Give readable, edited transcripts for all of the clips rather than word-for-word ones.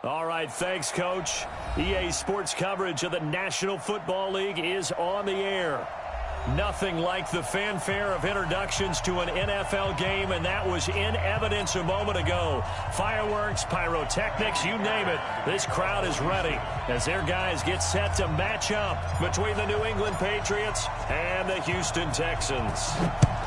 All right, thanks, Coach. EA Sports coverage of the National Football League is on the air. Nothing like the fanfare of introductions to an NFL game, and that was in evidence a moment ago. Fireworks, pyrotechnics, you name it. This crowd is ready as their guys get set to match up between the New England Patriots and the Houston Texans.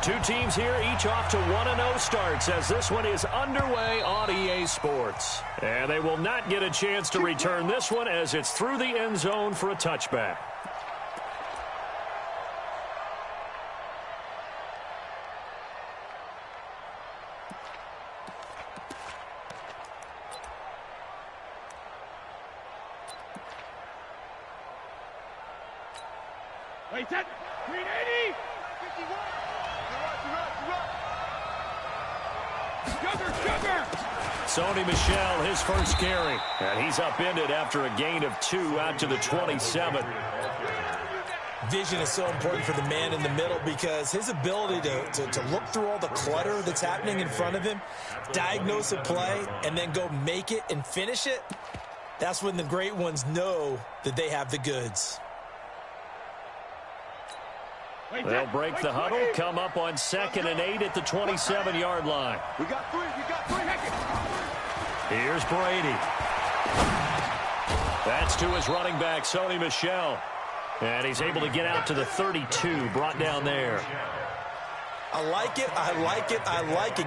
Two teams here, each off to 1-0 starts as this one is underway on EA Sports. And they will not get a chance to return this one as it's through the end zone for a touchback. Wait, set, 380, 51. Sugar. Sony Michel, his first carry. And he's upended after a gain of 2 out to the 27. Vision is so important for the man in the middle because his ability to look through all the clutter that's happening in front of him, diagnose a play, and then go make it and finish it, that's when the great ones know that they have the goods. They'll break the huddle, come up on 2nd and 8 at the 27-yard line. We got three. Here's Brady. That's to his running back, Sony Michel. And he's able to get out to the 32, brought down there. I like it.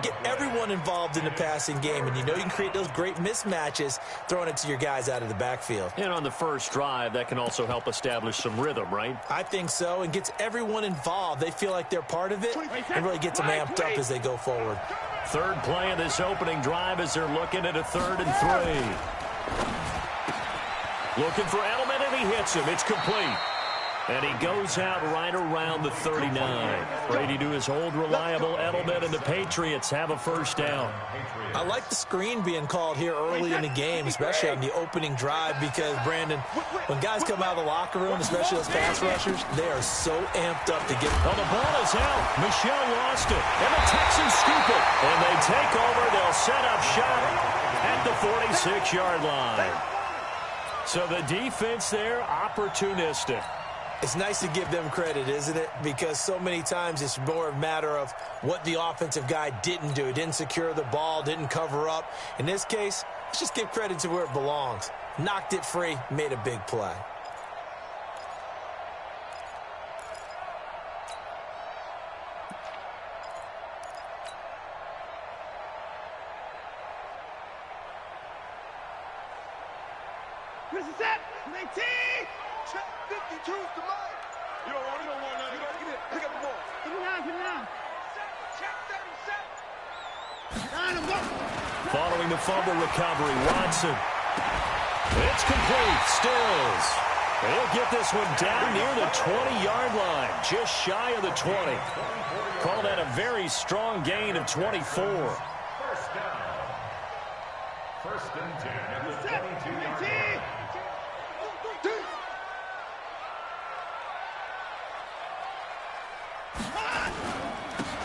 Get everyone involved in the passing game, and you know you can create those great mismatches throwing it to your guys out of the backfield. And on the first drive, that can also help establish some rhythm, right? I think so, and gets everyone involved. They feel like they're part of it and really gets them amped up as they go forward. Third play of this opening drive as they're looking at a 3rd and 3. Looking for Edelman, and he hits him. It's complete. And he goes out right around the 39. Brady to his old reliable Edelman, and the Patriots have a first down. I like the screen being called here early in the game, especially on the opening drive, because, Brandon, when guys come out of the locker room, especially those pass rushers, they are so amped up to get. Well, the ball is out. Michel lost it, and the Texans scoop it. And they take over. They'll set up shop at the 46-yard line. So the defense there, opportunistic. It's nice to give them credit, isn't it? Because so many times it's more a matter of what the offensive guy didn't do. He didn't secure the ball, didn't cover up. In this case, let's just give credit to where it belongs. Knocked it free, made a big play. This is it. 19. Check 52's the line. You don't want that. You don't get it. Pick up the ball. Give me down. Check 37. Line him up. Following the fumble recovery, Watson. It's complete. Stills. He'll get this one down near the 20-yard line, just shy of the 20. Call that a very strong gain of 24. First down. First and 10 at the 22.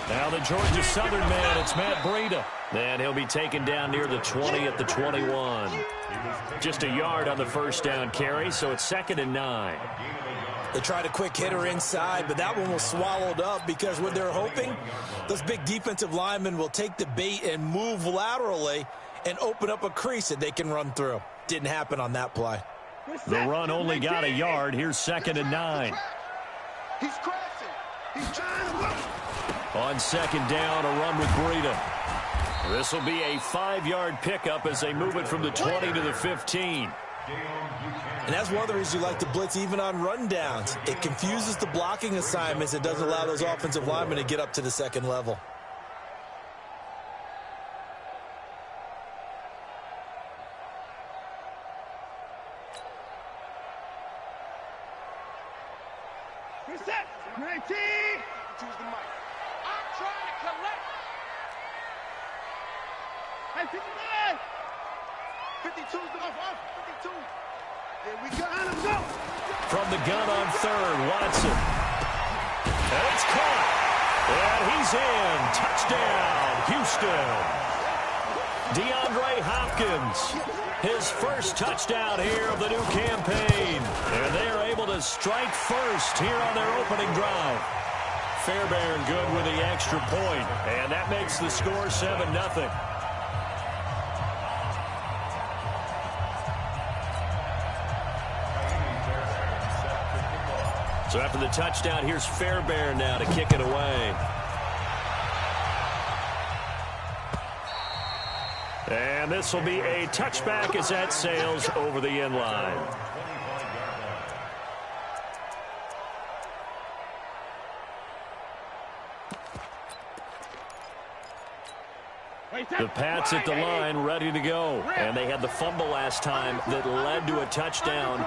Now the Georgia Southern man, it's Matt Breida. And he'll be taken down near the 20 at the 21. Just a yard on the first down carry, so it's 2nd and 9. They tried a quick hitter inside, but that one was swallowed up because what they're hoping, those big defensive linemen will take the bait and move laterally and open up a crease that they can run through. Didn't happen on that play. The run only got a yard. Here's 2nd and 9. He's crashing. He's trying to look. On 2nd down, a run with Breida. This will be a 5-yard pickup as they move it from the 20 to the 15. And that's one of the reasons you like to blitz even on rundowns. It confuses the blocking assignments. It doesn't allow those offensive linemen to get up to the second level. Reset. 19. Choose the mic. I'm trying to collect. Hey, 59. 52 is the off. 52. There we go. Let him go. From the gun on 3rd, Watson. And it's caught. And he's in. Touchdown, Houston. DeAndre Hopkins, his first touchdown here of the new campaign. And they're able to strike first here on their opening drive. Fairbairn good with the extra point, and that makes the score 7-0. So after the touchdown, here's Fairbairn now to kick it away. And this will be a touchback as that sails over the end line. The Pats at the line ready to go. And they had the fumble last time that led to a touchdown.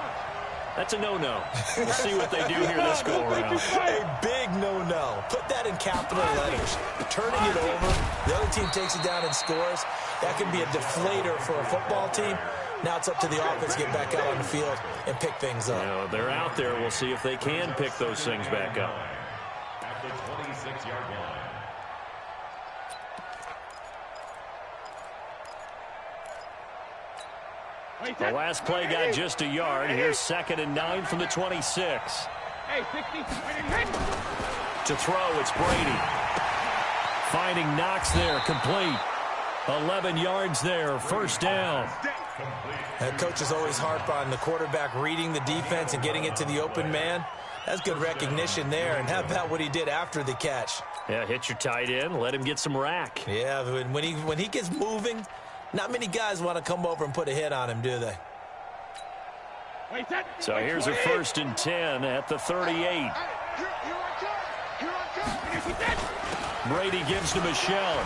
That's a no-no. We'll see what they do here this go-around. A big no-no. Put that in capital letters. Turning it over, the other team takes it down and scores. That can be a deflator for a football team. Now it's up to the offense to get back out on the field and pick things up. You know, they're out there. We'll see if they can pick those things back up. At the 26-yard line. The last play got just a yard. Here's 2nd and 9 from the 26. Hey, 60. To throw, it's Brady. Finding Knox there, complete. 11 yards there, first down. That coach is always harp on the quarterback reading the defense and getting it to the open man. That's good recognition there. And how about what he did after the catch? Yeah, hit your tight end, let him get some rack. Yeah, when he gets moving, not many guys want to come over and put a hit on him, do they? So here's a 1st and 10 at the 38. Brady gives to Michelle.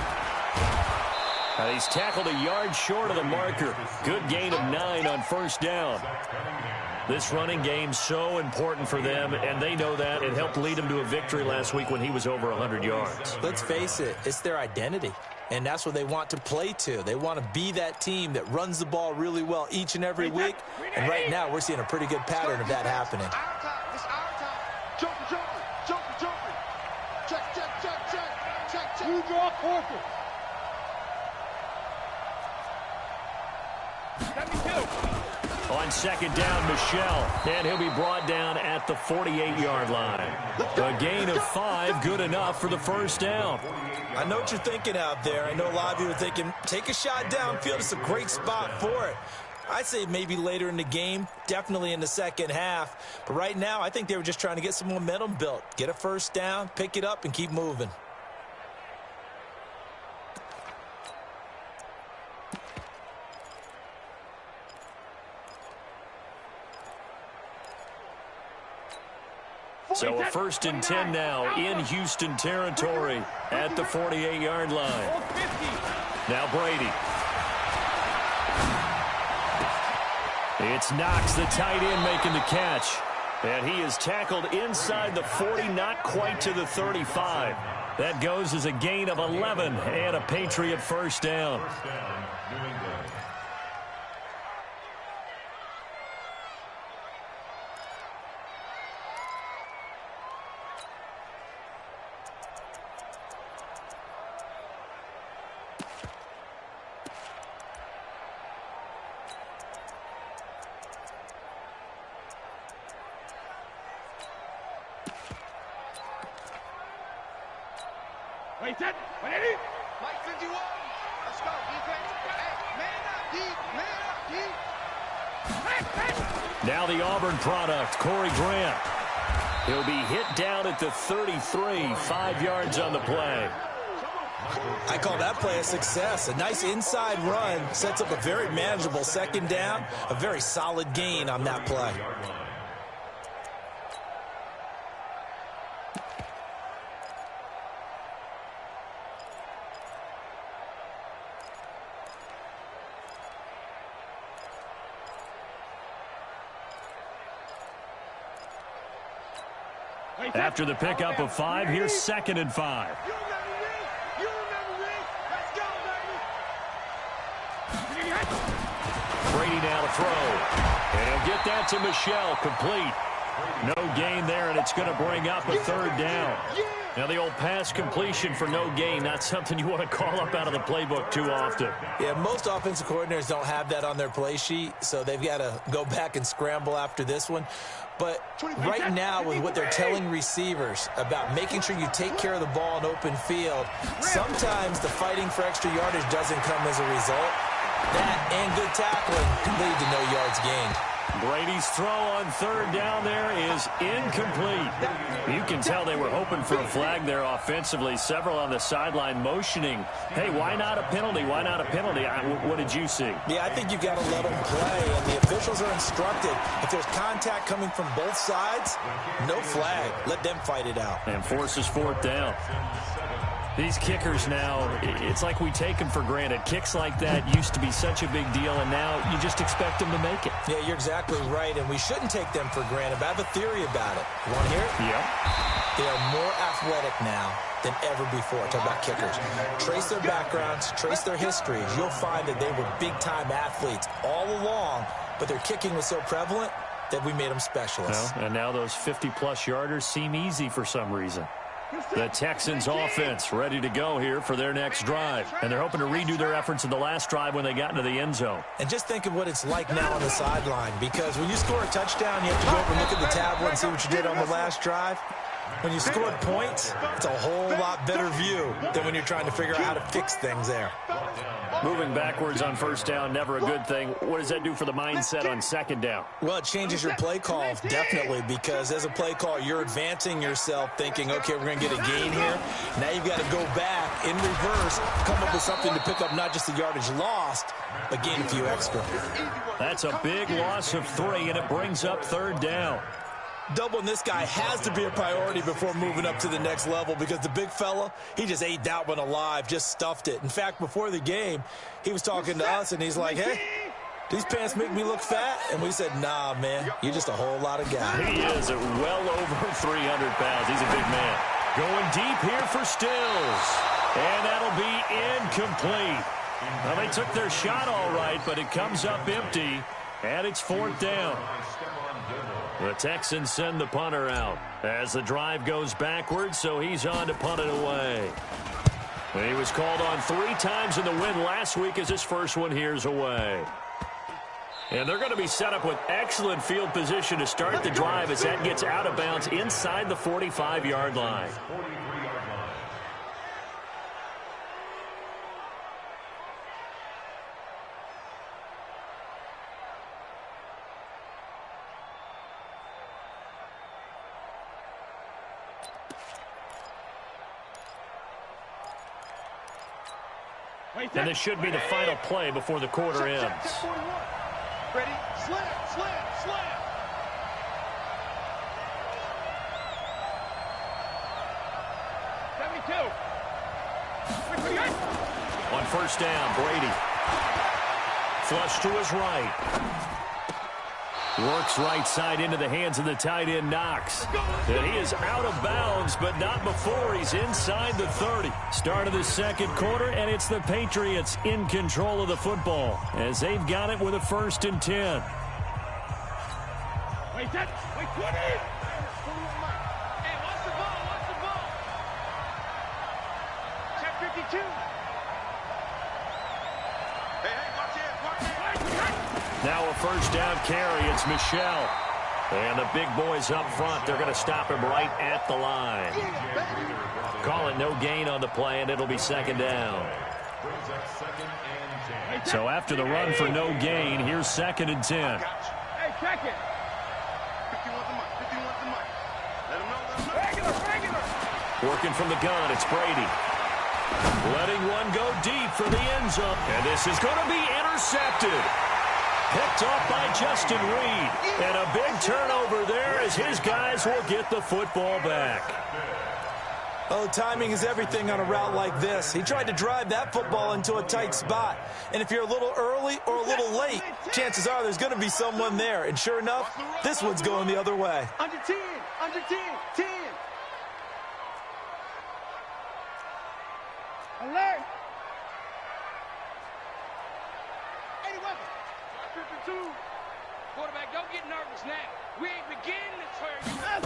He's tackled a yard short of the marker. Good gain of 9 on first down. This running game so important for them, and they know that. It helped lead them to a victory last week when he was over 100 yards. Let's face it, it's their identity. And that's what they want to play to. They want to be that team that runs the ball really well each and every week. And right now, we're seeing a pretty good pattern of that happening. It's our time. Jumping. Check. You draw forfeit. 72. On 2nd down, Michelle. And he'll be brought down at the 48-yard line. A gain of 5, good enough for the first down. I know what you're thinking out there. I know a lot of you are thinking, take a shot downfield. It's a great spot for it. I'd say maybe later in the game, definitely in the second half. But right now, I think they were just trying to get some momentum built. Get a first down, pick it up, and keep moving. So a 1st and 10 now in Houston territory at the 48-yard line. Now Brady. It's Knox, the tight end, making the catch. And he is tackled inside the 40, not quite to the 35. That goes as a gain of 11 and a Patriot first down. Wait, set. Ready? Mike 51. Let's go. Defense. Hey, man up, D. Now the Auburn product, Corey Grant. He'll be hit down at the 33, 5 yards on the play. I call that play a success. A nice inside run sets up a very manageable 2nd down. A very solid gain on that play. After the pickup of 5, here's 2nd and 5. You remember me. Let's go, baby. Brady now to throw. And he'll get that to Michelle, complete. No gain there, and it's going to bring up a 3rd down. Yeah. Now, the old pass completion for no gain, not something you want to call up out of the playbook too often. Yeah, most offensive coordinators don't have that on their play sheet, so they've got to go back and scramble after this one. But right now, with what they're telling receivers about making sure you take care of the ball in open field, sometimes the fighting for extra yardage doesn't come as a result. That and good tackling can lead to no yards gained. Brady's throw on third down there is incomplete. You can tell they were hoping for a flag there offensively. Several on the sideline motioning, hey, why not a penalty? Why not a penalty? What did you see? Yeah, I think you've got to let them play, and the officials are instructed. If there's contact coming from both sides, no flag. Let them fight it out. And forces fourth down. These kickers now, it's like we take them for granted. Kicks like that used to be such a big deal, and now you just expect them to make it. Yeah, you're exactly right, and we shouldn't take them for granted. But I have a theory about it. You want to hear it? Yeah. They are more athletic now than ever before. Talk about kickers. Trace their backgrounds, trace their histories. You'll find that they were big-time athletes all along, but their kicking was so prevalent that we made them specialists. Well, and now those 50-plus yarders seem easy for some reason. The Texans offense ready to go here for their next drive. And they're hoping to redo their efforts in the last drive when they got into the end zone. And just think of what it's like now on the sideline, because when you score a touchdown, you have to go over and look at the tablet and see what you did on the last drive. When you scored points, it's a whole lot better view than when you're trying to figure out how to fix things there. Moving backwards on first down, never a good thing. What does that do for the mindset on second down? Well, it changes your play call, definitely, because as a play call, you're advancing yourself thinking, okay, we're going to get a gain here. Now you've got to go back in reverse, come up with something to pick up not just the yardage lost, but gain a few extra. That's a big loss of 3, and it brings up third down. Doubling this guy has to be a priority before moving up to the next level, because the big fella, he just ate that one alive, just stuffed it. In fact, before the game, he was talking to us, and he's like, hey, these pants make me look fat? And we said, nah, man, you're just a whole lot of guy. He is at well over 300 pounds. He's a big man. Going deep here for Stills. And that'll be incomplete. Well, they took their shot all right, but it comes up empty, and it's fourth down. The Texans send the punter out as the drive goes backwards, so he's on to punt it away. He was called on 3 times in the win last week as his first one here's away. And they're going to be set up with excellent field position to start the drive as that gets out of bounds inside the 45-yard line. And this should be the final play before the quarter ends. Ready? Slam, slam, slam. On first down, Brady. Flush to his right. Works right side into the hands of the tight end, Knox. And he is out of bounds, but not before he's inside the 30. Start of the second quarter, and it's the Patriots in control of the football as they've got it with a 1st and 10. Wait, 20. Hey, watch the ball, Check 52. Hey, watch it. Now a first down carry. It's Michel. And the big boys up front, they're going to stop him right at the line. Call it no gain on the play, and it'll be second down. So after the run for no gain, here's 2nd and 10. Hey, check it. 51's the mic. Let him know. Regular. Working from the gun, it's Brady. Letting one go deep for the end zone. And this is going to be intercepted. Picked off by Justin Reed. And a big turnover there as his guys will get the football back. Oh, timing is everything on a route like this. He tried to drive that football into a tight spot. And if you're a little early or a little late, chances are there's going to be someone there. And sure enough, this one's going the other way. Under 10. 10. Alert. 82. Quarterback, don't get nervous now. We ain't beginning to tear you up.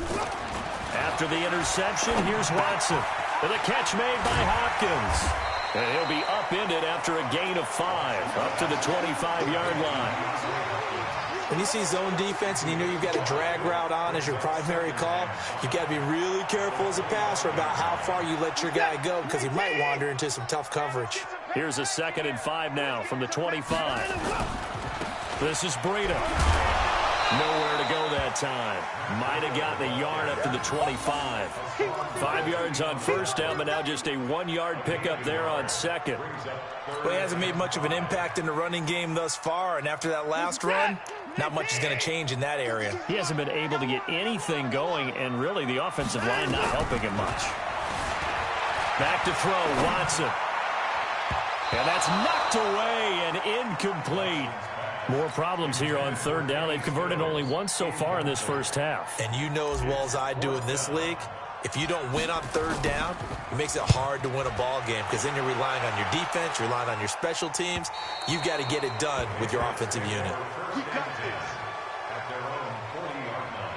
After the interception, here's Watson. And the catch made by Hopkins. And he'll be upended after a gain of 5, up to the 25-yard line. When you see zone defense and you know you've got a drag route on as your primary call, you've got to be really careful as a passer about how far you let your guy go because he might wander into some tough coverage. Here's a 2nd and 5 now from the 25. This is Breida. Nowhere to go that time. Might have gotten a yard up to the 25. 5 yards on first down, but now just a 1-yard pickup there on 2nd. Well, he hasn't made much of an impact in the running game thus far, and after that last run, not much is going to change in that area. He hasn't been able to get anything going, and really the offensive line not helping him much. Back to throw, Watson. And that's knocked away and incomplete. More problems here on 3rd down. They've converted only once so far in this first half. And you know as well as I do in this league, if you don't win on 3rd down, it makes it hard to win a ball game because then you're relying on your defense, you're relying on your special teams. You've got to get it done with your offensive unit. We got this. At their own 40-yard line.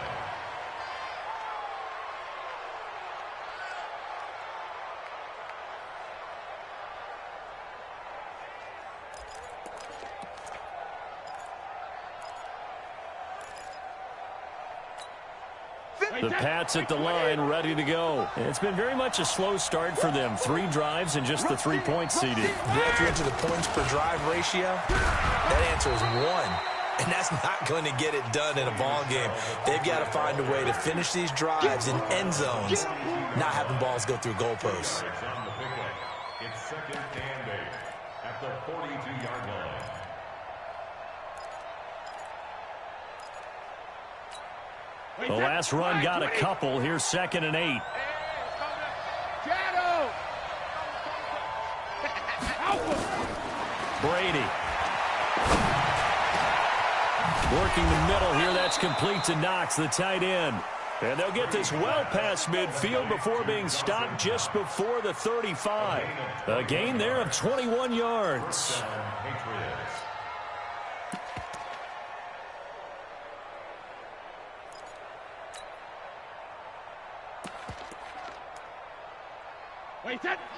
The Pats at the line, ready to go. It's been very much a slow start for them. 3 drives and just the 3-point seeded. If you're into the points per drive ratio, that answer is 1. And that's not going to get it done in a ball game. They've got to find a way to finish these drives in end zones, not having balls go through goalposts. On the pickup, it's 2nd and 8 at the 42-yard line. The last run got a couple. Here's 2nd and 8. Brady. Working the middle here. That's complete to Knox, the tight end. And they'll get this well past midfield before being stopped just before the 35. A gain there of 21 yards.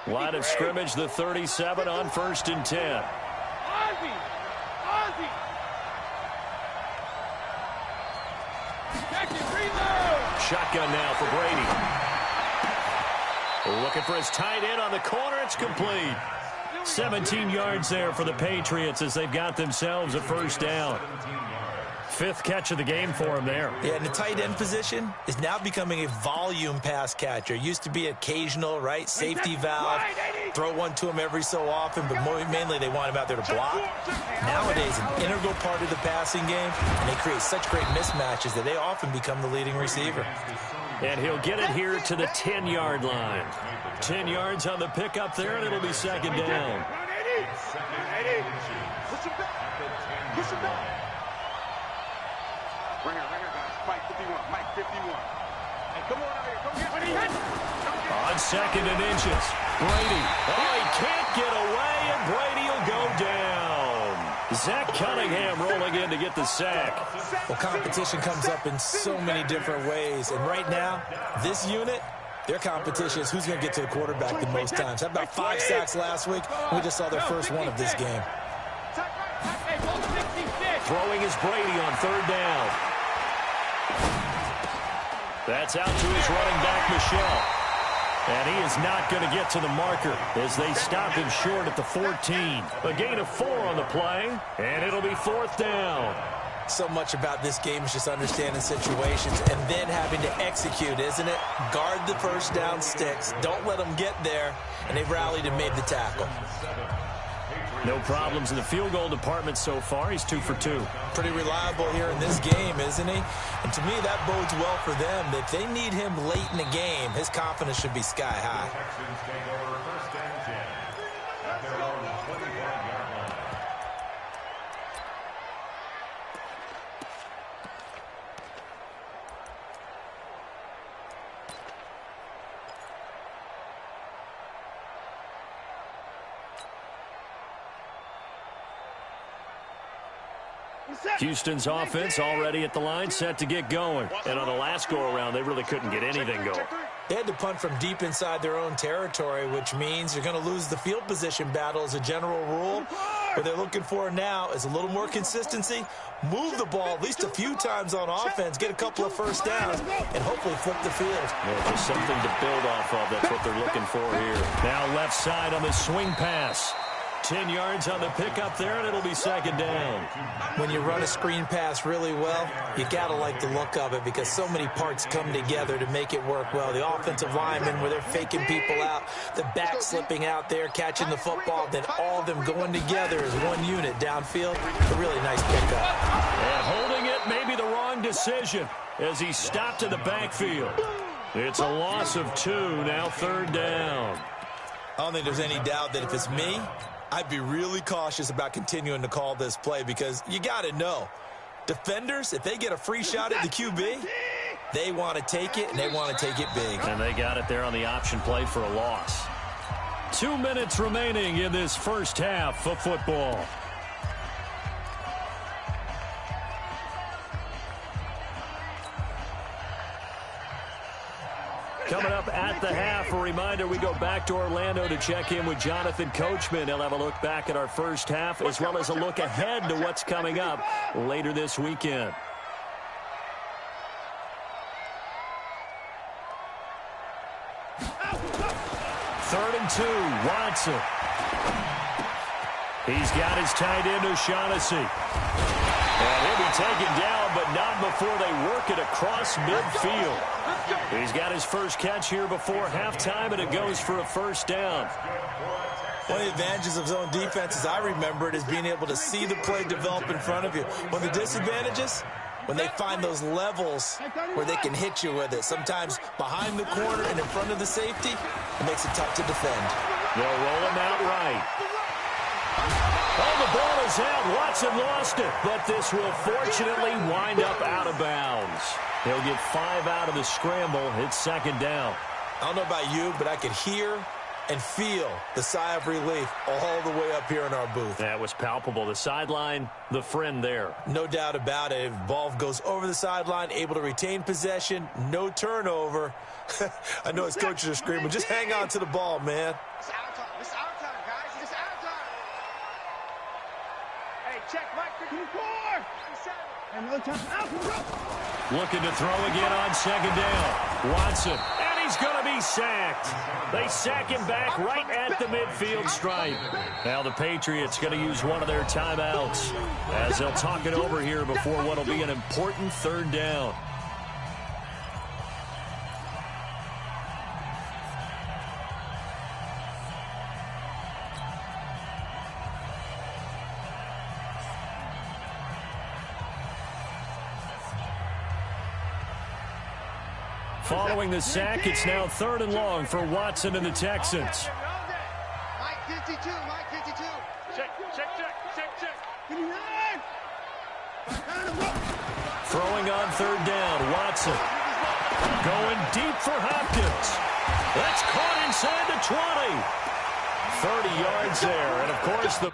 Line of scrimmage, the 37 on 1st and 10. Ozzie! Shotgun now for Brady. Looking for his tight end on the corner. It's complete. 17 yards there for the Patriots as they've got themselves a 1st down. 5th catch of the game for him there. Yeah, and the tight end position is now becoming a volume pass catcher. Used to be occasional, right? Safety valve. Throw one to him every so often, but mainly they want him out there to block. Nowadays, an integral part of the passing game, and they create such great mismatches that they often become the leading receiver. And he'll get it here to the 10-yard line. 10 yards on the pickup there, and it'll be 2nd down. Push him back. Right here, guys. Mike 51. Hey, come on out here. Come get On 2nd and inches. Brady. Oh, he can't get away, and Brady will go down. Zach Cunningham rolling in to get the sack. Well, competition comes up in so many different ways. And right now, this unit, their competition is who's going to get to the quarterback the most times. Had about 5 sacks last week. We just saw their first one of this game. Throwing is Brady on 3rd down. That's out to his running back, Michel. And he is not going to get to the marker as they stop him short at the 14. A gain of 4 on the play, and it'll be 4th down. So much about this game is just understanding situations and then having to execute, isn't it? Guard the 1st down sticks. Don't let them get there. And they've rallied and made the tackle. No problems in the field goal department so far. He's 2 for 2. Pretty reliable here in this game, isn't he? And to me, that bodes well for them. If they need him late in the game, his confidence should be sky high. Texans take over 1st and 10 at their own 25-yard line. Houston's offense already at the line, set to get going. And on the last go-around, they really couldn't get anything going. They had to punt from deep inside their own territory, which means you're going to lose the field position battle as a general rule. What they're looking for now is a little more consistency, move the ball at least a few times on offense, get a couple of first downs, and hopefully flip the field. Yeah, just something to build off of. That's what they're looking for here. Now left side on the swing pass. 10 yards on the pickup there, and it'll be second down. When you run a screen pass really well, you got to like the look of it because so many parts come together to make it work well. The offensive linemen, where they're faking people out, the back slipping out there, catching the football, then all of them going together as one unit downfield. A really nice pickup. And holding it may be the wrong decision as he stopped in the backfield. It's a loss of 2, now third down. I don't think there's any doubt that if it's me, I'd be really cautious about continuing to call this play because you got to know, defenders, if they get a free shot at the QB, they want to take it, and they want to take it big. And they got it there on the option play for a loss. 2 minutes remaining in this first half of football. Coming up at the half, a reminder, we go back to Orlando to check in with Jonathan Coachman. He'll have a look back at our first half as well as a look ahead to what's coming up later this weekend. Third and 2, Watson. He's got his tight end O'Shaughnessy. And he'll be taken down, but not before they work it across midfield. He's got his first catch here before halftime, and it goes for a first down. One of the advantages of zone defense, as I remember it, is being able to see the play develop in front of you. One of the disadvantages, when they find those levels where they can hit you with it, sometimes behind the corner and in front of the safety, it makes it tough to defend. They'll roll him out right. Oh, the ball is out. Watson lost it, but this will fortunately wind up out of bounds. He'll get 5 out of the scramble. It's second down. I don't know about you, but I could hear and feel the sigh of relief all the way up here in our booth. That was palpable. The sideline, the friend there. No doubt about it. If ball goes over the sideline, able to retain possession, no turnover. I know his coaches are screaming, just hang on to the ball, man. It's our time. It's our time, guys. It's our time. Hey, check Mike 54. And no time. Looking to throw again on second down. Watson, and he's going to be sacked. They sack him back right at the midfield stripe. Now the Patriots going to use one of their timeouts as they'll talk it over here before what will be an important third down. Following the sack, it's now third and long for Watson and the Texans. Mike 52, Mike 52. Check. Throwing on third down, Watson. Going deep for Hopkins. That's caught inside the 20. 30 yards there, and of course the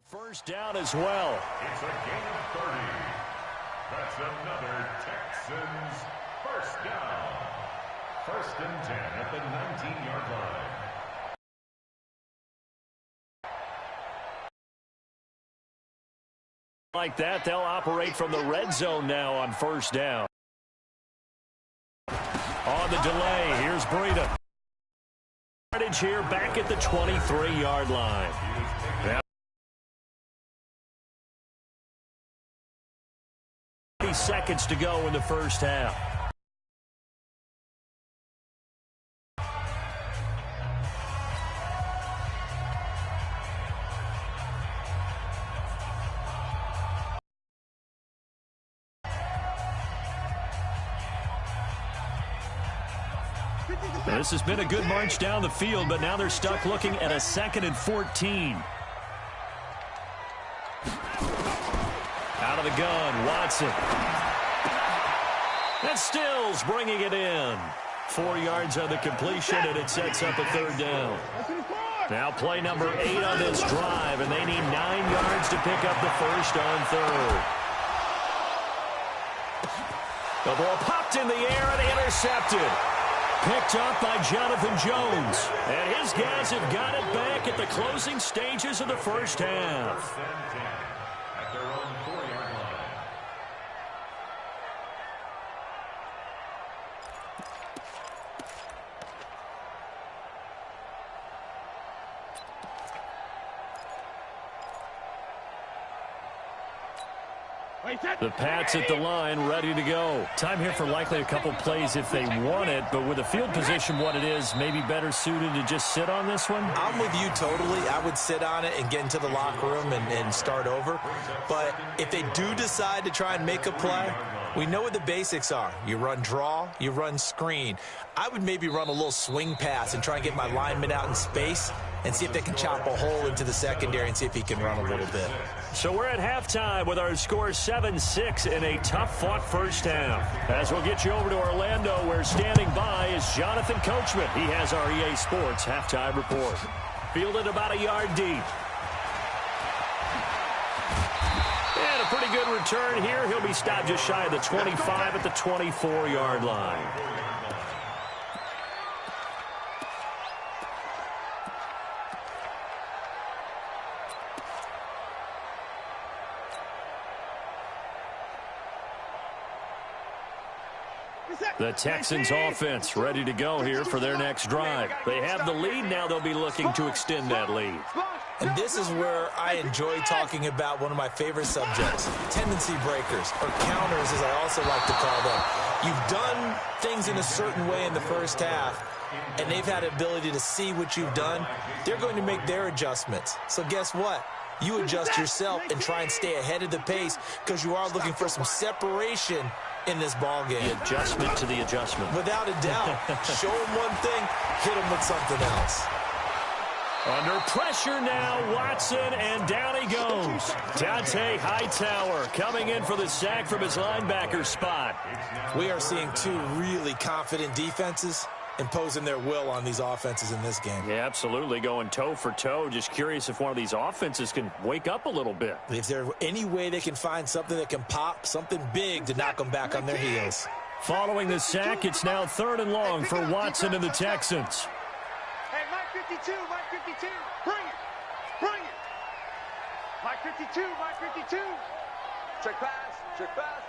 first down as well. It's a gain of 30. That's another Texans first down. First and 10 at the 19-yard line. Like that, they'll operate from the red zone now on first down. On the delay, here's Breida. Here back at the 23-yard line. Now, 30 seconds to go in the first half. This has been a good march down the field, but now they're stuck looking at a 2nd and 14. Out of the gun, Watson. And Stills bringing it in. 4 yards on the completion, and it sets up a third down. Now play number 8 on this drive, and they need 9 yards to pick up the first on third. The ball popped in the air and intercepted. Picked up by Jonathan Jones. And his guys have got it back at the closing stages of the first half. At their own 4-yard line. The Pats at the line, ready to go. Time here for likely a couple plays if they want it, but with the field position what it is, maybe better suited to just sit on this one? I'm with you totally. I would sit on it and get into the locker room and start over. But if they do decide to try and make a play, we know what the basics are. You run draw, you run screen. I would maybe run a little swing pass and try and get my lineman out in space and see if they can chop a hole into the secondary and see if he can run a little bit. So we're at halftime with our score 7-6 in a tough-fought first half. As we'll get you over to Orlando, where standing by is Jonathan Coachman. He has our EA Sports halftime report. Fielded about a yard deep. And a pretty good return here. He'll be stopped just shy of the 25 at the 24-yard line. The Texans offense ready to go here for their next drive. They have the lead. Now they'll be looking to extend that lead. And this is where I enjoy talking about one of my favorite subjects, tendency breakers, or counters as I also like to call them. You've done things in a certain way in the first half, and they've had the ability to see what you've done. They're going to make their adjustments. So guess what? You adjust yourself and try and stay ahead of the pace because you are looking for some separation in this ball game. The adjustment to the adjustment. Without a doubt. Show them one thing, hit them with something else. Under pressure now, Watson, and down he goes. Dante Hightower coming in for the sack from his linebacker spot. We are seeing two really confident defenses imposing their will on these offenses in this game. Yeah, absolutely, going toe for toe. Just curious if one of these offenses can wake up a little bit. If there's any way they can find something that can pop, something big to knock them back on their heels. Following the sack, it's now 3rd and long for Watson and the Texans. Hey, Mike 52, Mike 52. Bring it. Bring it. Mike 52, Mike 52. Check pass. Check pass.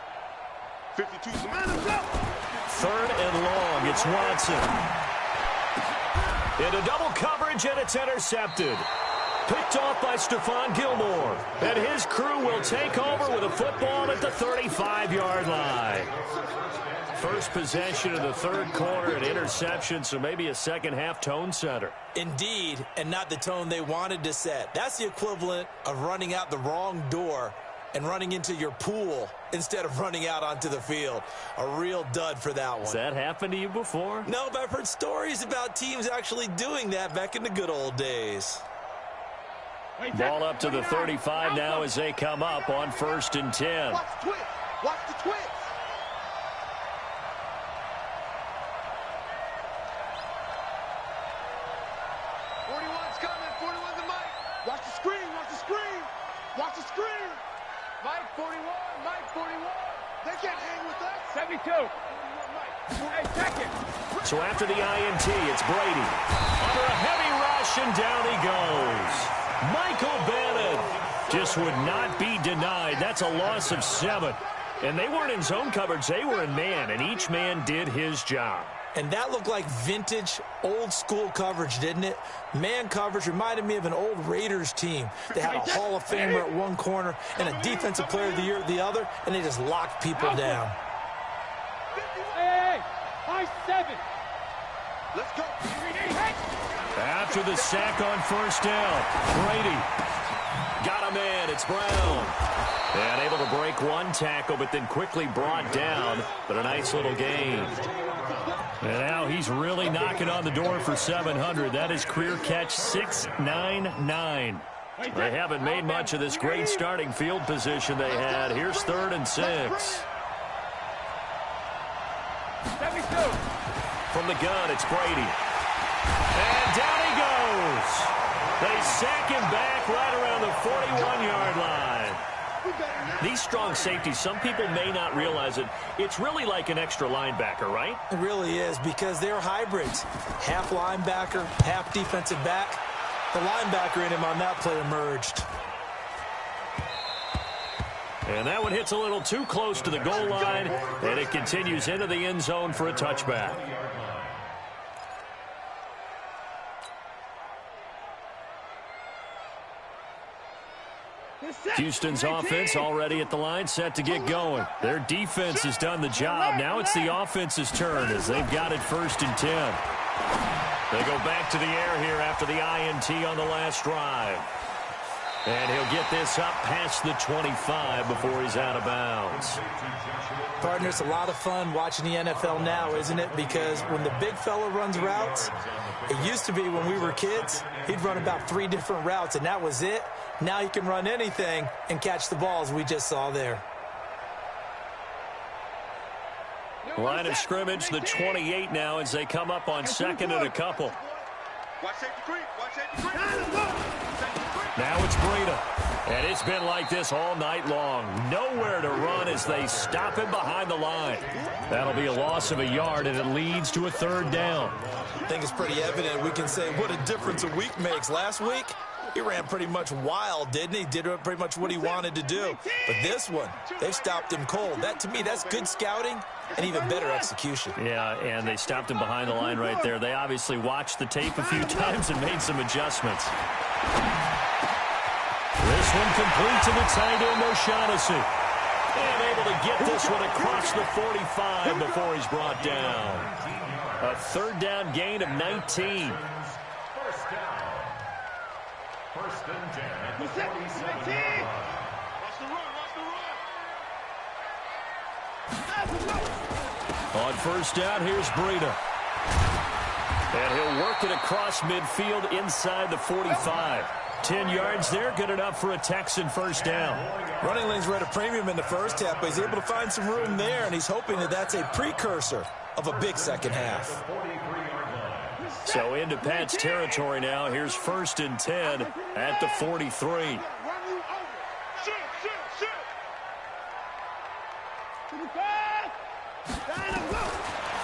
52's the man himself. 3rd and long. It's Watson. Into double coverage, and it's intercepted. Picked off by Stephon Gilmore. And his crew will take over with a football at the 35-yard line. First possession of the 3rd quarter, an interception, so maybe a second-half tone setter. Indeed, and not the tone they wanted to set. That's the equivalent of running out the wrong door and running into your pool instead of running out onto the field. A real dud for that one. Has that happened to you before? No, but I've heard stories about teams actually doing that back in the good old days. Ball up to the 35 now as they come up on 1st and 10. Watch the twist. Watch the twist. Watch the screen, watch the screen. Watch the screen. Mike 41, Mike 41. They can't hang with us. 72. Hey, second. So after the INT, it's Brady. Under a heavy rush, and down he goes. Michael Bannon just would not be denied. That's a loss of 7. And they weren't in zone coverage. They were in man, and each man did his job. And that looked like vintage, old-school coverage, didn't it? Man coverage reminded me of an old Raiders team. They had a Hall of Famer at one corner and a Defensive Player of the Year at the other, and they just locked people down. Hey, high 7. Let's go. After the sack on 1st down, Brady got a man. It's Brown. And able to break one tackle, but then quickly brought down. But a nice little gain. And now he's really knocking on the door for 700. That is career catch 699. They haven't made much of this great starting field position they had. Here's 3rd and 6. From the gun, it's Brady. And down he goes. 41-yard line. These strong safeties, some people may not realize it. It's really like an extra linebacker, right? It really is, because they're hybrids. Half linebacker, half defensive back. The linebacker in him on that play emerged. And that one hits a little too close to the goal line, and it continues into the end zone for a touchback. Houston's offense already at the line, set to get going. Their defense has done the job. Now it's the offense's turn as they've got it 1st and 10. They go back to the air here after the INT on the last drive. And he'll get this up past the 25 before he's out of bounds. Partner, it's a lot of fun watching the NFL now, isn't it? Because when the big fella runs routes, it used to be when we were kids, he'd run about 3 different routes, and that was it. Now he can run anything and catch the balls we just saw there. Line of scrimmage, the 28 now as they come up on 2nd and a couple. Now it's Breida. And it's been like this all night long. Nowhere to run as they stop him behind the line. That'll be a loss of a yard, and it leads to a 3rd down. I think it's pretty evident. We can say what a difference a week makes. Last week, he ran pretty much wild, didn't he? Did pretty much what he wanted to do. But this one, they've stopped him cold. That, to me, that's good scouting and even better execution. Yeah, and they stopped him behind the line right there. They obviously watched the tape a few times and made some adjustments. This one complete to the tight end, O'Shaughnessy. And able to get this one across the 45 before he's brought down. A 3rd down gain of 19. 1st down. 1st and 10 at the 47-yard line. On 1st down, here's Breida. And he'll work it across midfield inside the 45. 10 yards there, good enough for a Texan 1st down. Running lanes were at a premium in the first half, but he's able to find some room there, and he's hoping that that's a precursor of a big second half. So into Pat's territory now. Here's 1st and 10 at the 43.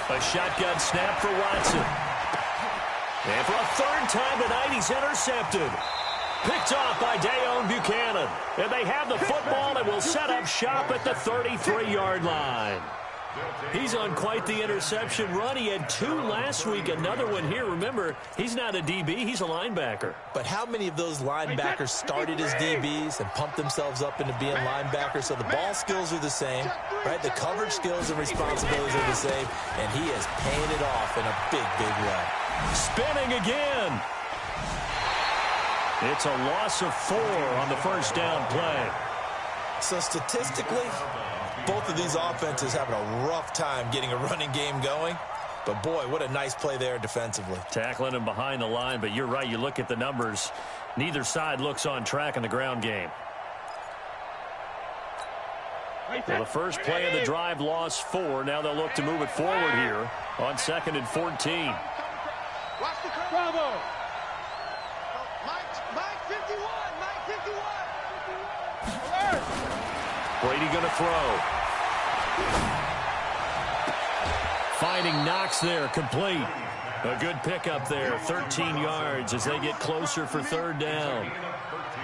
A shotgun snap for Watson. And for a 3rd time tonight, he's intercepted. Picked off by Dayon Buchanan. And they have the football and will set up shop at the 33-yard line. He's on quite the interception run. He had 2 last week, another one here. Remember, he's not a DB, he's a linebacker. But how many of those linebackers started as DBs and pumped themselves up into being linebackers? So the ball skills are the same, right? The coverage skills and responsibilities are the same, and he is paying it off in a big, big way. Spinning again. It's a loss of 4 on the 1st down play. So statistically, both of these offenses having a rough time getting a running game going. But, boy, what a nice play there defensively. Tackling him behind the line, but you're right. You look at the numbers. Neither side looks on track in the ground game. Well, the first play of the drive lost 4. Now they'll look to move it forward here on 2nd and 14. Bravo. Mike 51. Mike 51. Brady going to throw. Finding Knox there, complete. A good pickup there, 13 yards as they get closer for 3rd down.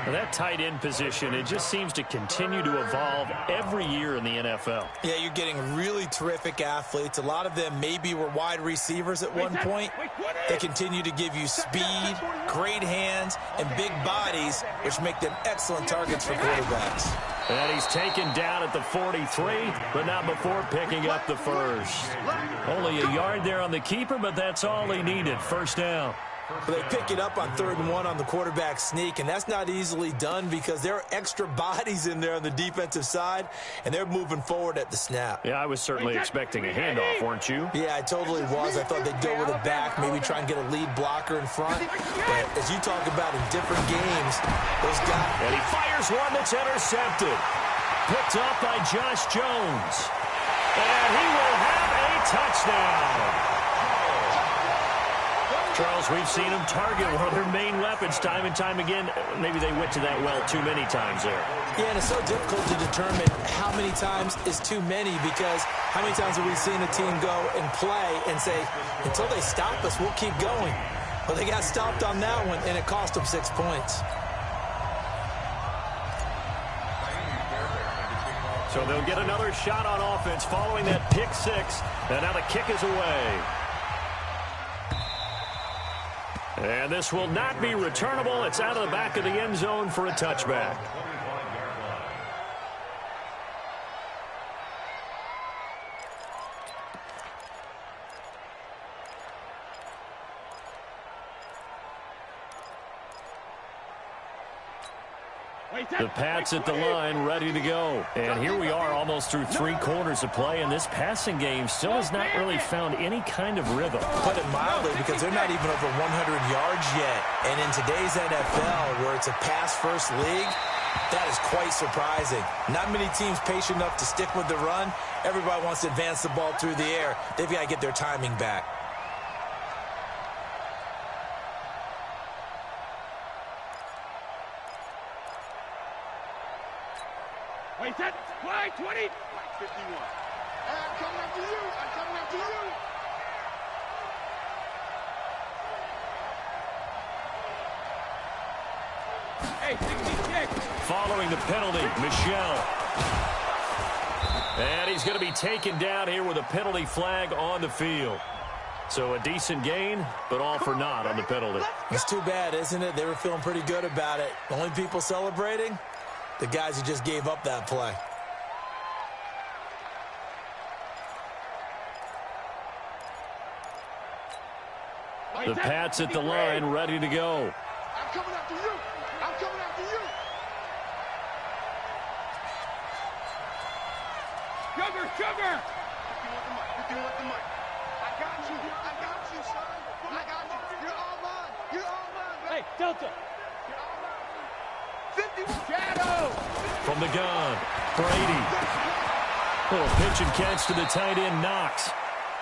Now that tight end position, it just seems to continue to evolve every year in the NFL. Yeah, you're getting really terrific athletes. A lot of them maybe were wide receivers at one point. They continue to give you speed, great hands, and big bodies, which make them excellent targets for quarterbacks. And he's taken down at the 43, but not before picking up the 1st. Only a yard there on the keeper, but that's all he needed. 1st down. But they pick it up on 3rd and 1 on the quarterback sneak, and that's not easily done because there are extra bodies in there on the defensive side, and they're moving forward at the snap. Yeah, I was certainly expecting a handoff, weren't you? Yeah, I totally was. I thought they'd go with it back, maybe try and get a lead blocker in front. But as you talk about in different games, those guys... And he fires one that's intercepted. Picked up by Josh Jones. And he will have a touchdown. Charles, we've seen them target one of their main weapons time and time again. Maybe they went to that well too many times there. Yeah, and it's so difficult to determine how many times is too many, because how many times have we seen a team go and play and say, until they stop us, we'll keep going. But they got stopped on that one, and it cost them 6 points. So they'll get another shot on offense following that pick six. And now the kick is away. And this will not be returnable. It's out of the back of the end zone for a touchback. The Pats at the line, ready to go. And here we are almost through 3 quarters of play, and this passing game still has not really found any kind of rhythm. Put it mildly, because they're not even over 100 yards yet. And in today's NFL, where it's a pass-first league, that is quite surprising. Not many teams patient enough to stick with the run. Everybody wants to advance the ball through the air. They've got to get their timing back. Wait, that's fly 20. Flag 51. I'm coming after you. I'm coming after you. Hey, 66. Following the penalty, Michel. And he's going to be taken down here with a penalty flag on the field. So a decent gain, but all for naught on the penalty. It's too bad, isn't it? They were feeling pretty good about it. The only people celebrating, the guys who just gave up that play. The Pats at the line, ready to go. I'm coming after you. I'm coming after you. Sugar. You want the mic. I got you. I got you, son. I got you. You're all mine. You're all mine. Hey, Delta. You're all mine. 51. Shadow. From the gun, Brady. Little pitch and catch to the tight end, Knox.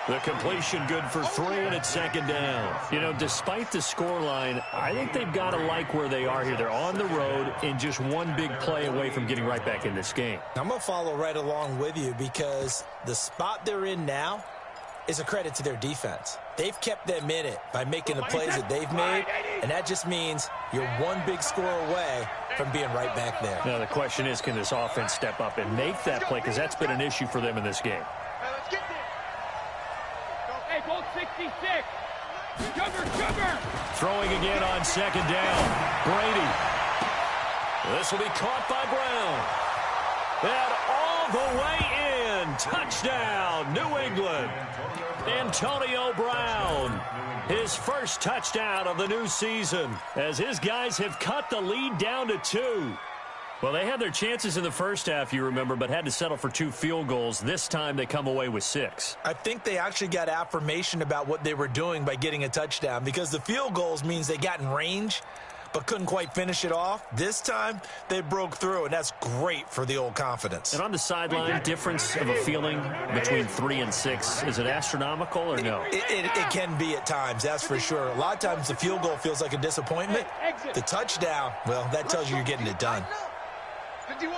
The completion good for 3, and it's second down. You know, despite the scoreline, I think they've got to like where they are here. They're on the road and just one big play away from getting right back in this game. I'm going to follow right along with you, because the spot they're in now is a credit to their defense. They've kept them in it by making the plays that they've made, and that just means you're one big score away from being right back there. Now, the question is, can this offense step up and make that play? Because that's been an issue for them in this game. Let's get there. Hey, goal 66. Sugar. Throwing again on second down. Brady. This will be caught by Brown. And all the way in. Touchdown, New England. Antonio Brown. His first touchdown of the new season, as his guys have cut the lead down to 2. Well, they had their chances in the first half, you remember, but had to settle for 2 field goals. This time they come away with 6. I think they actually got affirmation about what they were doing by getting a touchdown, because the field goals means they got in range but couldn't quite finish it off. This time they broke through, and that's great for the old confidence. And on the sideline, difference of a feeling between 3 and 6, is it astronomical or no? It can be at times, that's for sure. A lot of times the field goal feels like a disappointment. The touchdown, well, that tells you you're getting it done. 51,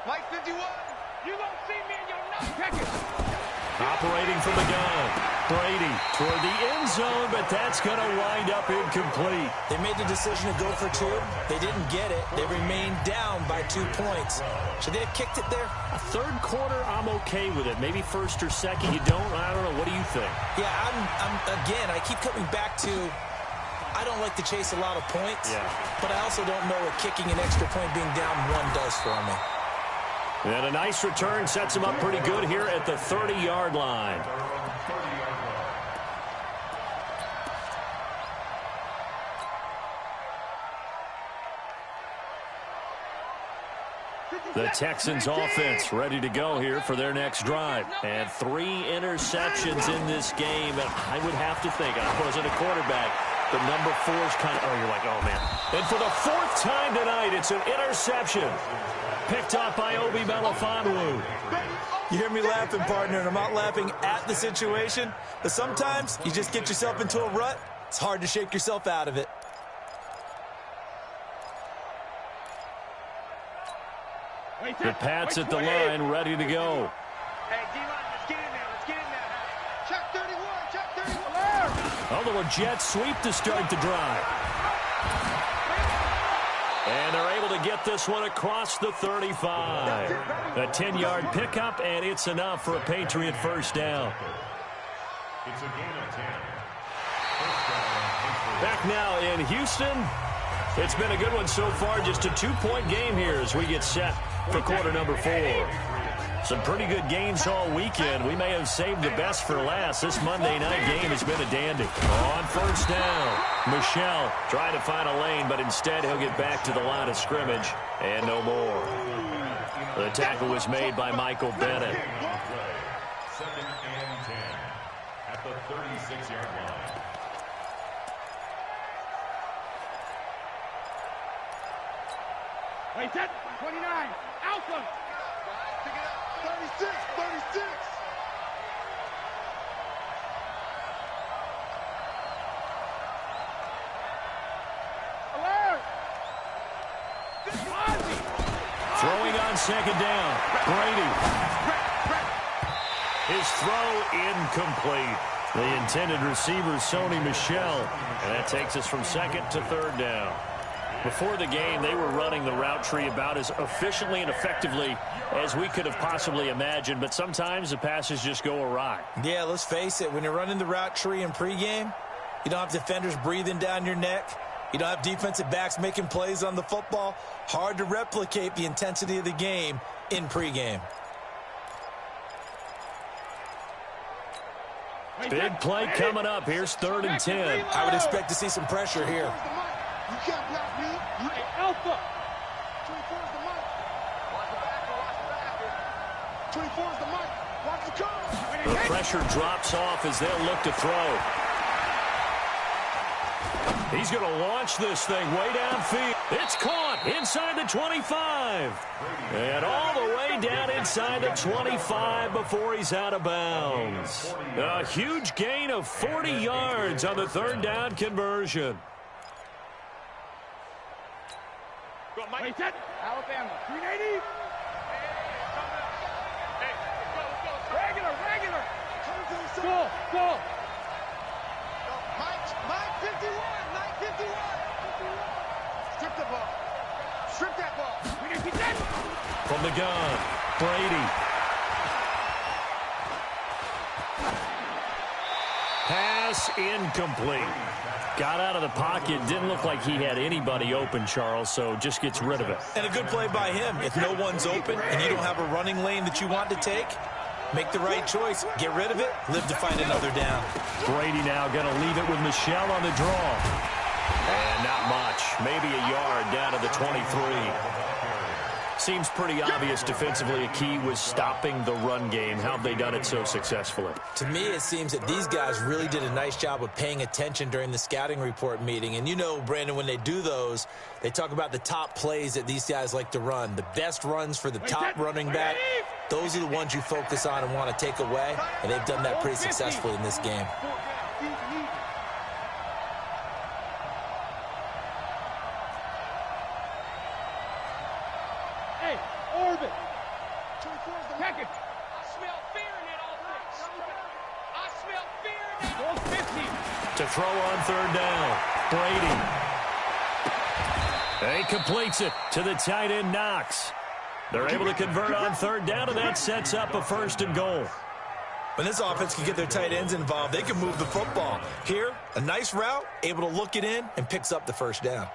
Mike 51. You don't see me in your nut. Check it. Operating from the gun. Brady toward the end zone, but that's going to wind up incomplete. They made the decision to go for 2. They didn't get it. They remained down by 2 points. Should they have kicked it there? A third quarter, I'm okay with it. Maybe first or second, you don't. I don't know. What do you think? Yeah, again, I keep coming back to, I don't like to chase a lot of points, but I also don't know what kicking an extra point being down 1 does for me. And a nice return sets him up pretty good here at the 30-yard line. The Texans offense ready to go here for their next drive. And 3 interceptions in this game. And I would have to think, I wasn't a quarterback, but number 4 is kind of, you're like, oh, man. And for the 4th time tonight, it's an interception. Picked up by Obi Melifonwu. You hear me laughing, partner, and I'm not laughing at the situation, but sometimes you just get yourself into a rut It's hard to shake yourself out of it. The Pats at the line, ready to go. Hey, D-line, let's get in there. Let's get in there. Check 31. Check 31. A little jet sweep to start the drive. And they're able to get this one across the 35. A 10-yard pickup, and it's enough for a Patriot first down. It's a gain of 10. Back now in Houston. It's been a good one so far. Just a 2-point game here as we get set for quarter number 4. Some pretty good games all weekend. We may have saved the best for last. This Monday night game has been a dandy. On first down, Michel trying to find a lane, but instead he'll get back to the line of scrimmage and no more. The tackle was made by Michael Bennett. Second and 10 at the 36-yard line. Wait, that 29. Alpha. 36. 36. Alert. Throwing on second down. Brady. His throw incomplete. The intended receiver, Sony Michel. And that takes us from second to third down. Before the game, they were running the route tree about as efficiently and effectively as we could have possibly imagined, but sometimes the passes just go awry. Yeah, let's face it. When you're running the route tree in pregame, you don't have defenders breathing down your neck. You don't have defensive backs making plays on the football. Hard to replicate the intensity of the game in pregame. Big play coming up. Here's 3rd and 10. I would expect to see some pressure here. You can't block me. Hey, Alpha. 24 is the mic. Watch the backer. Watch the backer. 24 is the mic. Watch the cover. The pressure drops off as they'll look to throw. He's going to launch this thing way downfield. It's caught inside the 25. And all the way down inside the 25 before he's out of bounds. A huge gain of 40 yards on the 3rd down conversion. Wait, that. Alabama. 380. Hey, let's go. Regular. Go. Mike 51. Strip the ball. Strip that ball. We didn't get that. From the gun, Brady. Pass incomplete. Got out of the pocket. Didn't look like he had anybody open, Charles, so just gets rid of it. And a good play by him. If no one's open and you don't have a running lane that you want to take, make the right choice. Get rid of it. Live to find another down. Brady now going to leave it with Michel on the draw. And not much. Maybe a yard down to the 23. Seems pretty obvious defensively a key was stopping the run game. How have they done it so successfully? To me, it seems that these guys really did a nice job of paying attention during the scouting report meeting. And you know, Brandon, when they do those, they talk about the top plays that these guys like to run. The best runs for the top running back. Those are the ones you focus on and want to take away. And they've done that pretty successfully in this game. To throw on 3rd down, Brady. He completes it to the tight end, Knox. They're able to convert on 3rd down, and that sets up a 1st and goal. When this offense can get their tight ends involved, they can move the football. Here, a nice route, able to look it in, and picks up the 1st down.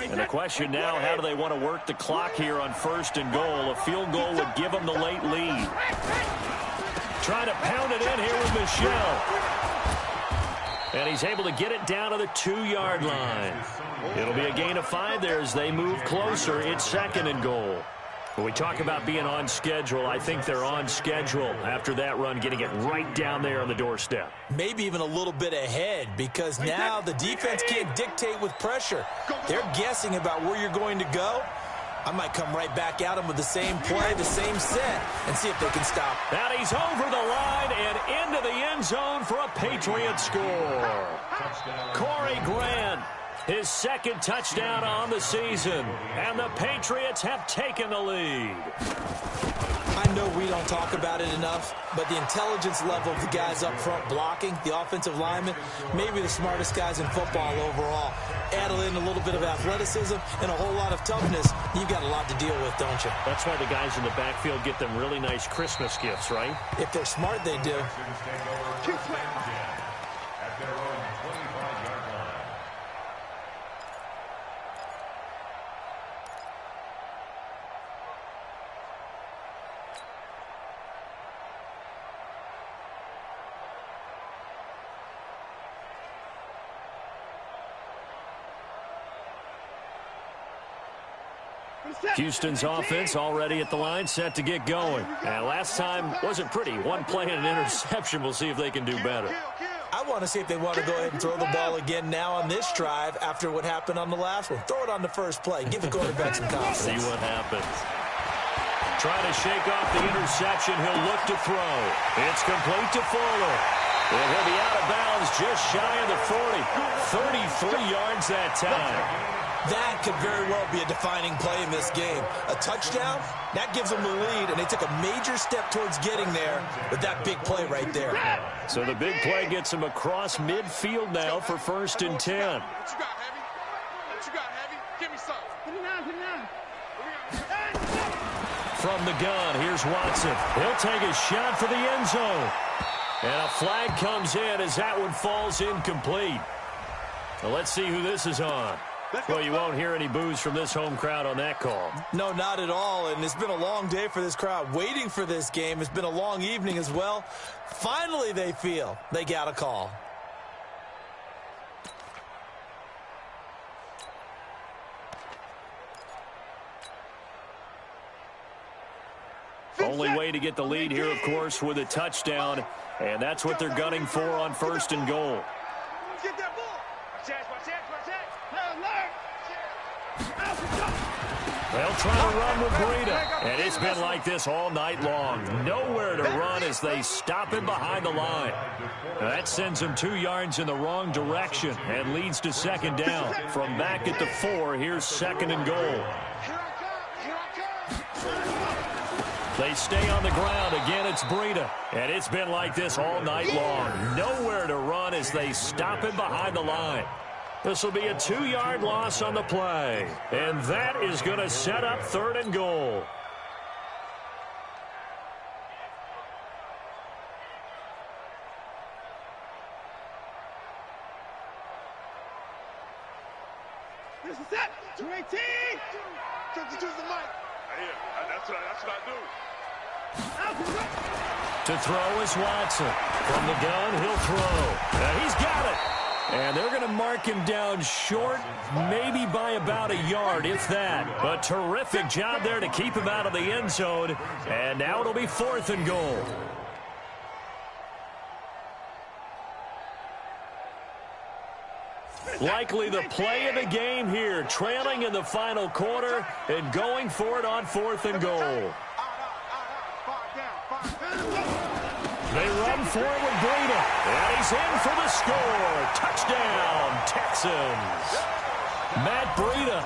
And the question now, how do they want to work the clock here on 1st and goal? A field goal would give them the late lead. Trying to pound it in here with Michel. And he's able to get it down to the 2-yard line. It'll be a gain of 5 there as they move closer. It's 2nd and goal. When we talk about being on schedule, I think they're on schedule after that run, getting it right down there on the doorstep. Maybe even a little bit ahead, because now the defense can't dictate with pressure. They're guessing about where you're going to go, I might come right back at him with the same play, the same set, and see if they can stop. And he's over the line and into the end zone for a Patriot score. Corey Grant, his second touchdown on the season, and the Patriots have taken the lead. I know we don't talk about it enough, but the intelligence level of the guys up front blocking, the offensive linemen, maybe the smartest guys in football overall. Add in a little bit of athleticism and a whole lot of toughness, you've got a lot to deal with, don't you? That's why the guys in the backfield get them really nice Christmas gifts, right? If they're smart, they do. Houston's offense already at the line, set to get going. And last time wasn't pretty. One play and an interception. We'll see if they can do better. I want to see if they want to go ahead and throw the ball again now on this drive after what happened on the last one. Throw it on the first play. Give the quarterback some confidence. See what happens. Trying to shake off the interception. He'll look to throw. It's complete to Fuller. And he'll be out of bounds just shy of the 40. 33 yards that time. That could very well be a defining play in this game. A touchdown, that gives them the lead, and they took a major step towards getting there with that big play right there. So the big play gets them across midfield now for 1st and 10. What you got, Heavy? What you got, Heavy? Give me some. Put it down. From the gun, here's Watson. He'll take a shot for the end zone. And a flag comes in as that one falls incomplete. Well, let's see who this is on. Well, you won't hear any boos from this home crowd on that call. No, not at all, and it's been a long day for this crowd waiting for this game. It's been a long evening as well. Finally, they feel they got a call. Only way to get the lead here, of course, with a touchdown, and that's what they're gunning for on 1st and goal. Get that ball. They'll try to run with Breida, and it's been like this all night long. Nowhere to run as they stop him behind the line. That sends him 2 yards in the wrong direction and leads to 2nd down. From back at the 4, here's 2nd and goal. They stay on the ground. Again, it's Breida, and it's been like this all night long. Nowhere to run as they stop him behind the line. This will be a 2-yard loss on the play. And that is going to set up 3rd and goal. This is it. 218. Choose the mic. That's what I do. To throw is Watson. From the gun, he'll throw. And he's got it. And they're going to mark him down short, maybe by about a yard, if that. But terrific job there to keep him out of the end zone. And now it'll be 4th and goal. Likely the play of the game here, trailing in the final quarter and going for it on 4th and goal. They run for it with Breida, and he's in for the score. Touchdown, Texans. Matt Breida,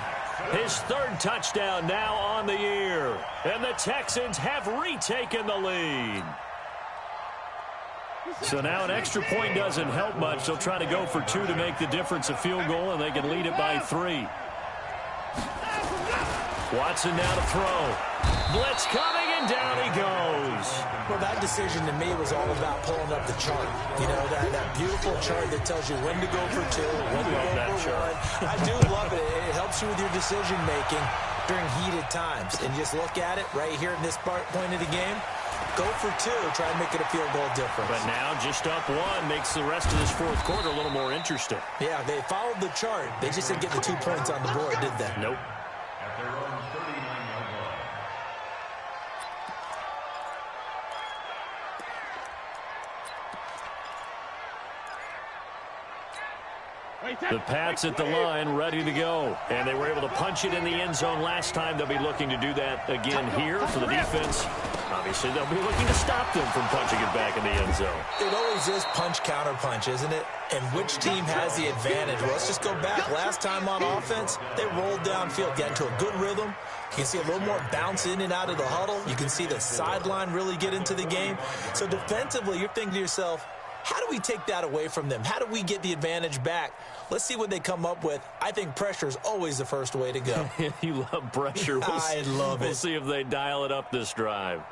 his 3rd touchdown now on the year. And the Texans have retaken the lead. So now an extra point doesn't help much. They'll try to go for 2 to make the difference a field goal, and they can lead it by 3. Watson now to throw. Blitz coming, and down he goes. Well, that decision to me was all about pulling up the chart. You know, that beautiful chart that tells you when to go for 2, when to go for 1. I do love it. It helps you with your decision-making during heated times. And just look at it right here in this point of the game. Go for 2, try and make it a field goal difference. But now just up 1 makes the rest of this 4th quarter a little more interesting. Yeah, they followed the chart. They just didn't get the 2 points on the board, did they? Nope. At their own 39-yard line. The Pats at the line, ready to go. And they were able to punch it in the end zone last time. They'll be looking to do that again here for the defense. Obviously, they'll be looking to stop them from punching it back in the end zone. It always is punch-counter-punch, isn't it? And which team has the advantage? Well, let's just go back. Last time on offense, they rolled downfield, got into a good rhythm. You can see a little more bounce in and out of the huddle. You can see the sideline really get into the game. So defensively, you're thinking to yourself, how do we take that away from them? How do we get the advantage back? Let's see what they come up with. I think pressure is always the first way to go. You love pressure. I love it. We'll see if they dial it up this drive.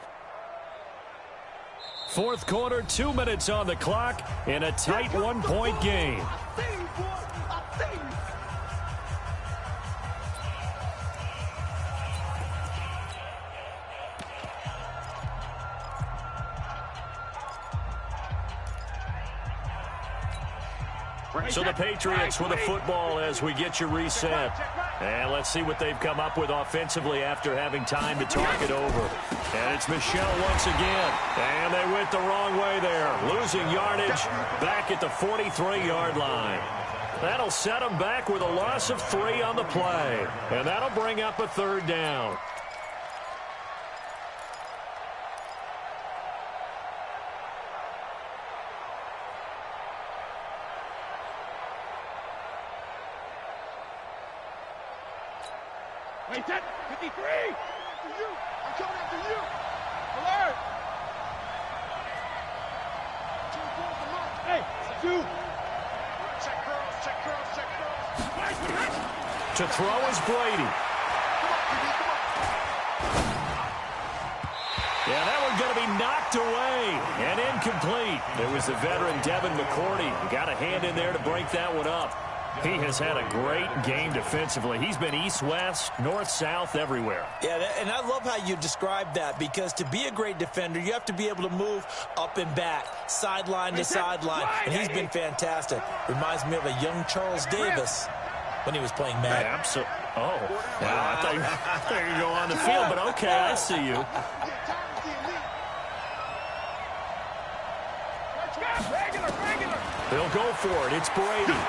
Fourth quarter, 2 minutes on the clock in a tight one-point game. So the Patriots with a football as we get you reset. And let's see what they've come up with offensively after having time to talk it over. And it's Michel once again. And they went the wrong way there. Losing yardage back at the 43-yard line. That'll set them back with a loss of 3 on the play. And that'll bring up a third down. Wait, that 53! After you! I'm coming after you! Alert! Hey, 2! Check girls, check girls, check girls! To throw is Brady. Yeah, that one's going to be knocked away and incomplete. It was the veteran Devin McCourty who got a hand in there to break that one up. He has had a great game defensively. He's been east-west, north-south, everywhere. Yeah, and I love how you described that, because to be a great defender, you have to be able to move up and back, sideline to sideline, and he's been fantastic. Reminds me of a young Charles Davis when he was playing Madden. Absolutely. Oh, wow, I thought you could go on the field, but okay, I see you. They'll go for it. It's Brady.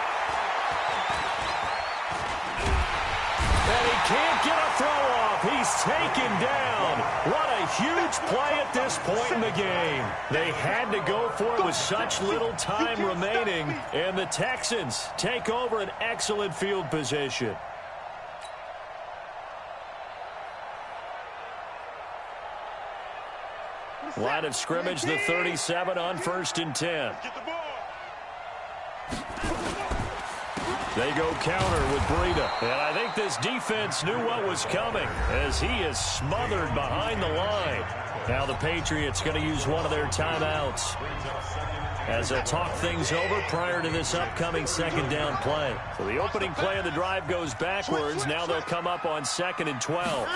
And he can't get a throw off. He's taken down. What a huge play at this point in the game. They had to go for it with such little time remaining. And the Texans take over an excellent field position. Line of scrimmage, the 37 on 1st and 10. They go counter with Breida. And I think this defense knew what was coming as he is smothered behind the line. Now the Patriots going to use one of their timeouts as they'll talk things over prior to this upcoming second down play. So the opening play of the drive goes backwards. Now they'll come up on 2nd and 12.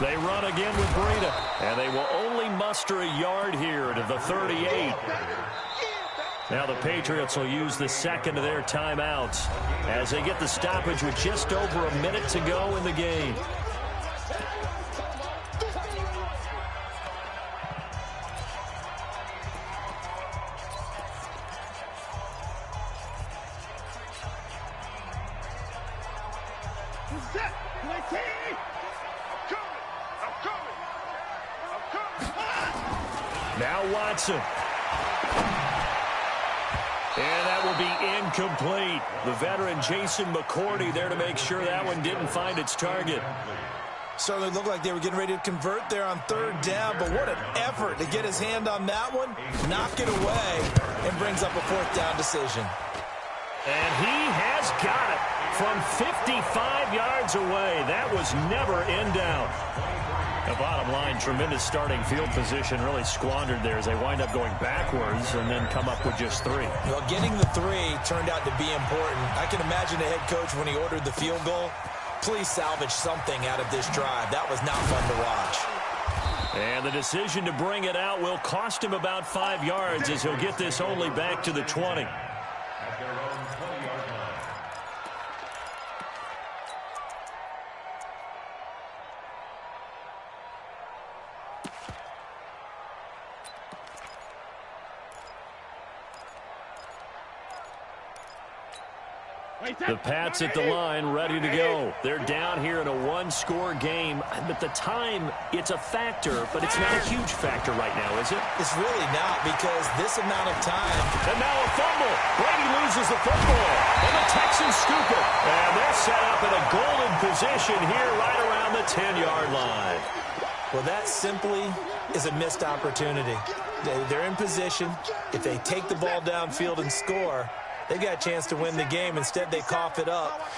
They run again with Breida. And they will only muster a yard here to the 38. Now the Patriots will use the second of their timeouts as they get the stoppage with just over a minute to go in the game. Now Watson. And that will be incomplete. The veteran Jason McCourty there to make sure that one didn't find its target. Certainly looked like they were getting ready to convert there on 3rd down, but what an effort to get his hand on that one, knock it away, and brings up a 4th down decision. And he has got it from 55 yards away. That was never in doubt. The bottom line, tremendous starting field position, really squandered there as they wind up going backwards and then come up with just 3. Well, getting the 3 turned out to be important. I can imagine the head coach when he ordered the field goal. Please salvage something out of this drive. That was not fun to watch. And the decision to bring it out will cost him about 5 yards as he'll get this only back to the 20. The Pats at the line, ready to go. They're down here in a one-score game. At the time, it's a factor, but it's not a huge factor right now, is it? It's really not, because this amount of time. And now a fumble. Brady loses the football. And the Texans scoop it. And they're set up in a golden position here right around the 10-yard line. Well, that simply is a missed opportunity. They're in position. If they take the ball downfield and score, they got a chance to win the game. Instead, they cough it up.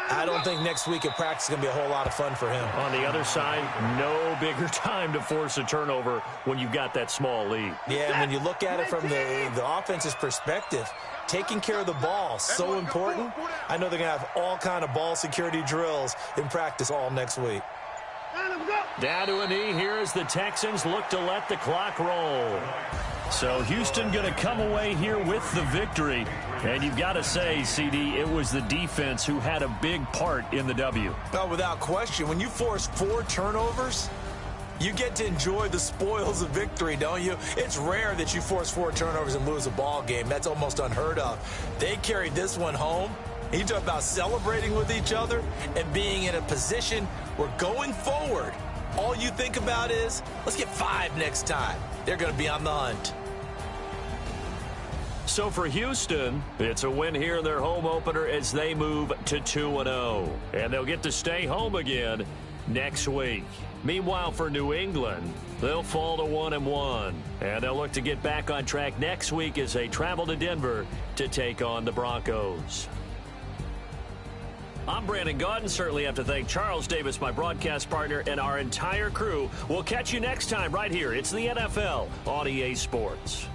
I don't think next week at practice is going to be a whole lot of fun for him. On the other side, no bigger time to force a turnover when you've got that small lead. Yeah, and when you look at it from the offense's perspective, taking care of the ball, so important. I know they're going to have all kind of ball security drills in practice all next week. Down to a knee here as the Texans look to let the clock roll. So Houston going to come away here with the victory. And you've got to say, CD, it was the defense who had a big part in the W. Oh, without question. When you force 4 turnovers, you get to enjoy the spoils of victory, don't you? It's rare that you force 4 turnovers and lose a ball game. That's almost unheard of. They carried this one home. You talk about celebrating with each other and being in a position where going forward, all you think about is, let's get 5 next time. They're going to be on the hunt. So for Houston, it's a win here in their home opener as they move to 2-0. And they'll get to stay home again next week. Meanwhile, for New England, they'll fall to 1-1. And they'll look to get back on track next week as they travel to Denver to take on the Broncos. I'm Brandon Gaudin. Certainly have to thank Charles Davis, my broadcast partner, and our entire crew. We'll catch you next time right here. It's the NFL on EA Sports.